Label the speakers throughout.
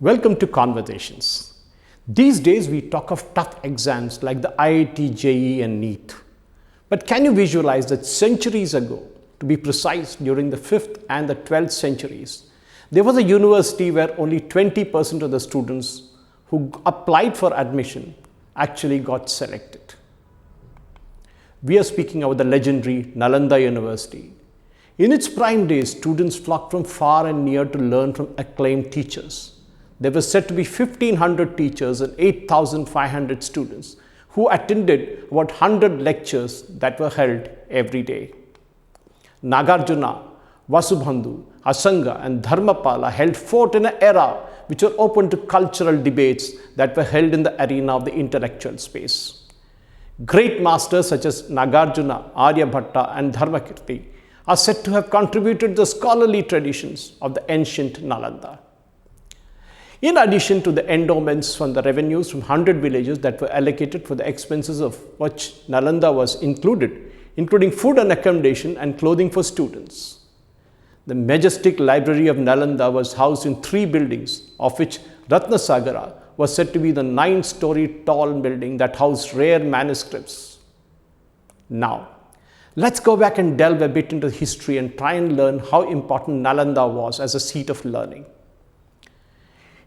Speaker 1: Welcome to Conversations. These days we talk of tough exams like the IIT, JEE and NEET. But can you visualize that centuries ago, to be precise during the 5th and the 12th centuries, there was a university where only 20% of the students who applied for admission actually got selected. We are speaking about the legendary Nalanda University. In its prime days, students flocked from far and near to learn from acclaimed teachers. There were said to be 1,500 teachers and 8,500 students who attended about 100 lectures that were held every day. Nagarjuna, Vasubhandu, Asanga and Dharmapala held fort in an era which were open to cultural debates that were held in the arena of the intellectual space. Great masters such as Nagarjuna, Aryabhatta and Dharmakirti are said to have contributed to the scholarly traditions of the ancient Nalanda. In addition to the endowments from the revenues from 100 villages that were allocated for the expenses of which Nalanda was included, including food and accommodation and clothing for students. The majestic library of Nalanda was housed in 3 buildings, of which Ratnasagara was said to be the 9-story tall building that housed rare manuscripts. Now, let's go back and delve a bit into history and try and learn how important Nalanda was as a seat of learning.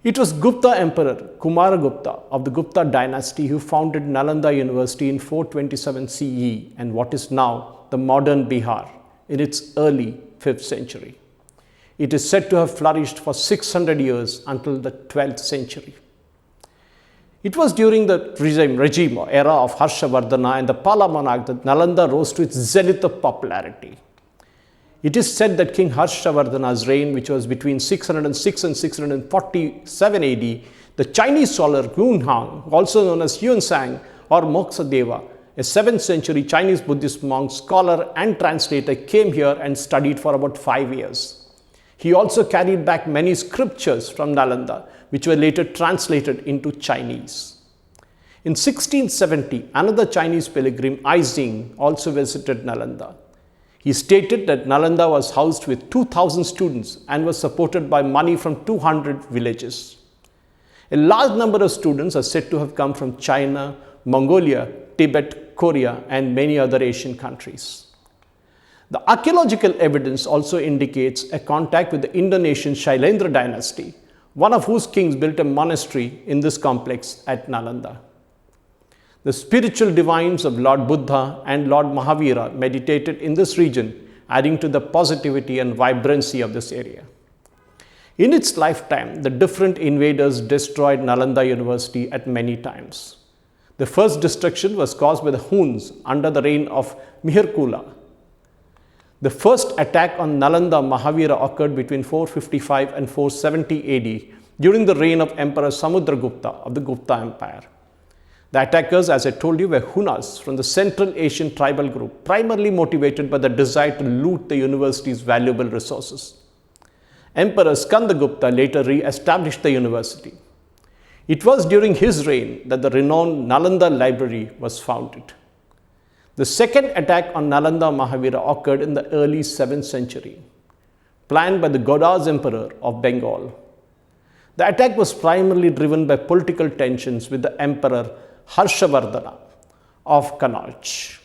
Speaker 1: It was Gupta Emperor Kumaragupta of the Gupta dynasty who founded Nalanda University in 427 CE and what is now the modern Bihar in its early 5th century. It is said to have flourished for 600 years until the 12th century. It was during the regime or era of Harshavardhana and the Pala monarch that Nalanda rose to its zenith of popularity. It is said that King Harshavardhana's reign, which was between 606 and 647 AD, the Chinese scholar Yunhang, also known as Yunsang or Moksadeva, a 7th century Chinese Buddhist monk, scholar and translator, came here and studied for about 5 years. He also carried back many scriptures from Nalanda, which were later translated into Chinese. In 1670, another Chinese pilgrim, Aizing, also visited Nalanda. He stated that Nalanda was housed with 2,000 students and was supported by money from 200 villages. A large number of students are said to have come from China, Mongolia, Tibet, Korea, and many other Asian countries. The archaeological evidence also indicates a contact with the Indonesian Shailendra dynasty, one of whose kings built a monastery in this complex at Nalanda. The spiritual divines of Lord Buddha and Lord Mahavira meditated in this region, adding to the positivity and vibrancy of this area. In its lifetime, the different invaders destroyed Nalanda University at many times. The first destruction was caused by the Huns under the reign of Mihirakula. The first attack on Nalanda Mahavira occurred between 455 and 470 AD during the reign of Emperor Samudragupta of the Gupta Empire. The attackers, as I told you, were Hunas from the Central Asian tribal group, primarily motivated by the desire to loot the university's valuable resources. Emperor Skandagupta later re-established the university. It was during his reign that the renowned Nalanda Library was founded. The second attack on Nalanda Mahavira occurred in the early 7th century, planned by the Godas Emperor of Bengal. The attack was primarily driven by political tensions with the Emperor Harshavardhana of Kannauj.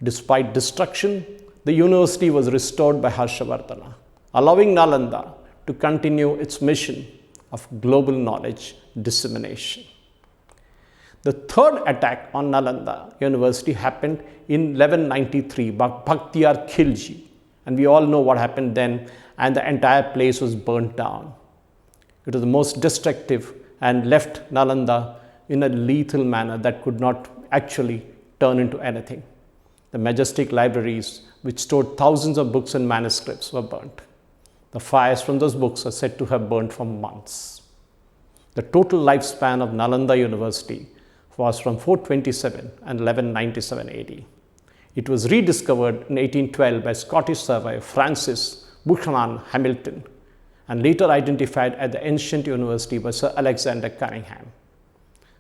Speaker 1: Despite destruction, the university was restored by Harshavardhana, allowing Nalanda to continue its mission of global knowledge dissemination. The third attack on Nalanda University happened in 1193 by Bhaktiar Khilji, and we all know what happened then, and the entire place was burnt down. It was the most destructive and left Nalanda in a lethal manner that could not actually turn into anything. The majestic libraries, which stored thousands of books and manuscripts, were burnt. The fires from those books are said to have burnt for months. The total lifespan of Nalanda University was from 427 and 1197 AD. It was rediscovered in 1812 by Scottish surveyor Francis Buchanan Hamilton and later identified at the ancient university by Sir Alexander Cunningham.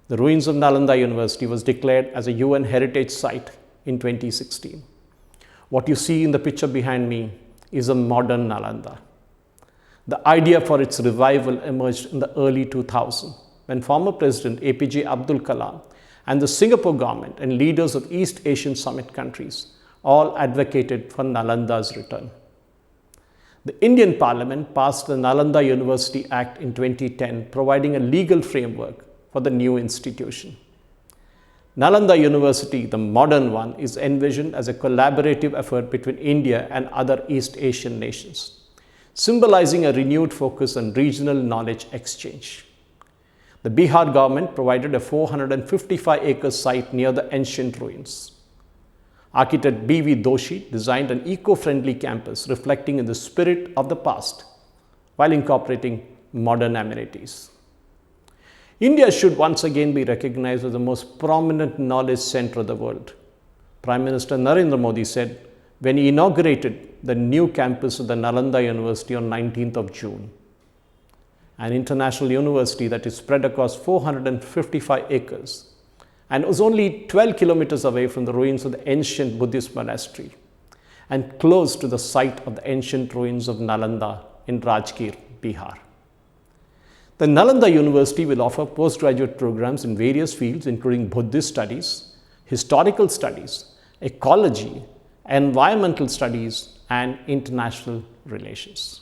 Speaker 1: The ruins of Nalanda University was declared as a UN Heritage Site in 2016. What you see in the picture behind me is a modern Nalanda. The idea for its revival emerged in the early 2000s when former President APJ Abdul Kalam and the Singapore government and leaders of East Asian Summit countries all advocated for Nalanda's return. The Indian Parliament passed the Nalanda University Act in 2010, providing a legal framework for the new institution. Nalanda University, the modern one, is envisioned as a collaborative effort between India and other East Asian nations, symbolizing a renewed focus on regional knowledge exchange. The Bihar government provided a 455-acre site near the ancient ruins. Architect B.V. Doshi designed an eco-friendly campus reflecting in the spirit of the past while incorporating modern amenities. India should once again be recognized as the most prominent knowledge center of the world. Prime Minister Narendra Modi said when he inaugurated the new campus of the Nalanda University on 19th of June. An international university that is spread across 455 acres and was only 12 kilometers away from the ruins of the ancient Buddhist monastery and close to the site of the ancient ruins of Nalanda in Rajgir, Bihar. The Nalanda University will offer postgraduate programs in various fields including Buddhist studies, historical studies, ecology, environmental studies, and international relations.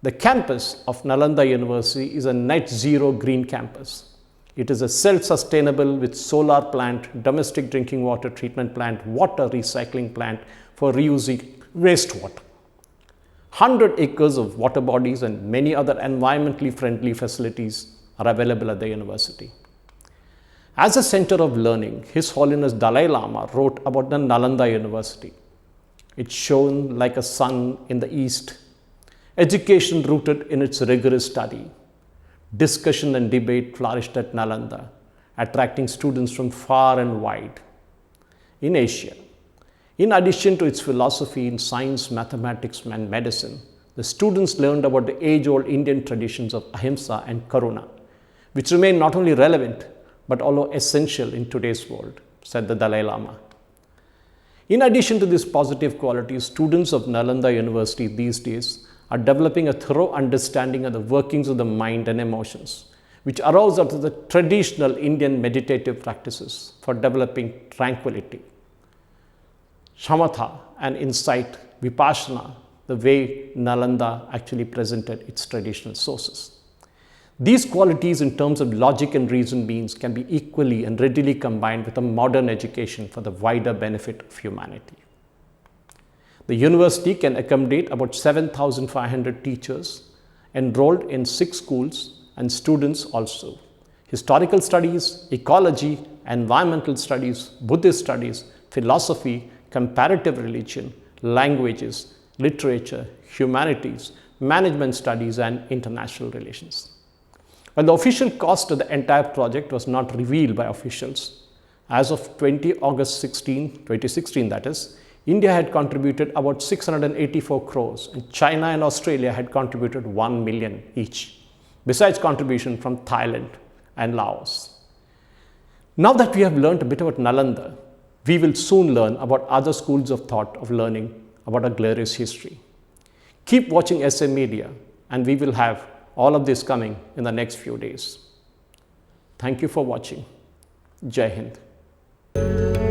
Speaker 1: The campus of Nalanda University is a net zero green campus. It is a self-sustainable with solar plant, domestic drinking water treatment plant, water recycling plant for reusing wastewater. 100 acres of water bodies and many other environmentally friendly facilities are available at the university. As a center of learning, His Holiness Dalai Lama wrote about the Nalanda University. It shone like a sun in the east, education rooted in its rigorous study. Discussion and debate flourished at Nalanda, attracting students from far and wide. In Asia, in addition to its philosophy in science, mathematics, and medicine, the students learned about the age-old Indian traditions of ahimsa and karuna, which remain not only relevant, but also essential in today's world, said the Dalai Lama. In addition to these positive qualities, students of Nalanda University these days are developing a thorough understanding of the workings of the mind and emotions, which arouse out of the traditional Indian meditative practices for developing tranquility. Shamatha and insight, Vipassana, the way Nalanda actually presented its traditional sources. These qualities in terms of logic and reason means can be equally and readily combined with a modern education for the wider benefit of humanity. The university can accommodate about 7,500 teachers enrolled in 6 schools and students also. Historical studies, ecology, environmental studies, Buddhist studies, philosophy, comparative religion, languages, literature, humanities, management studies, and international relations. While the official cost of the entire project was not revealed by officials, as of 2016 that is, India had contributed about 684 crores and China and Australia had contributed 1 million each, besides contribution from Thailand and Laos. Now that we have learned a bit about Nalanda, we will soon learn about other schools of thought of learning about our glorious history. Keep watching SA Media and we will have all of this coming in the next few days. Thank you for watching. Jai Hind.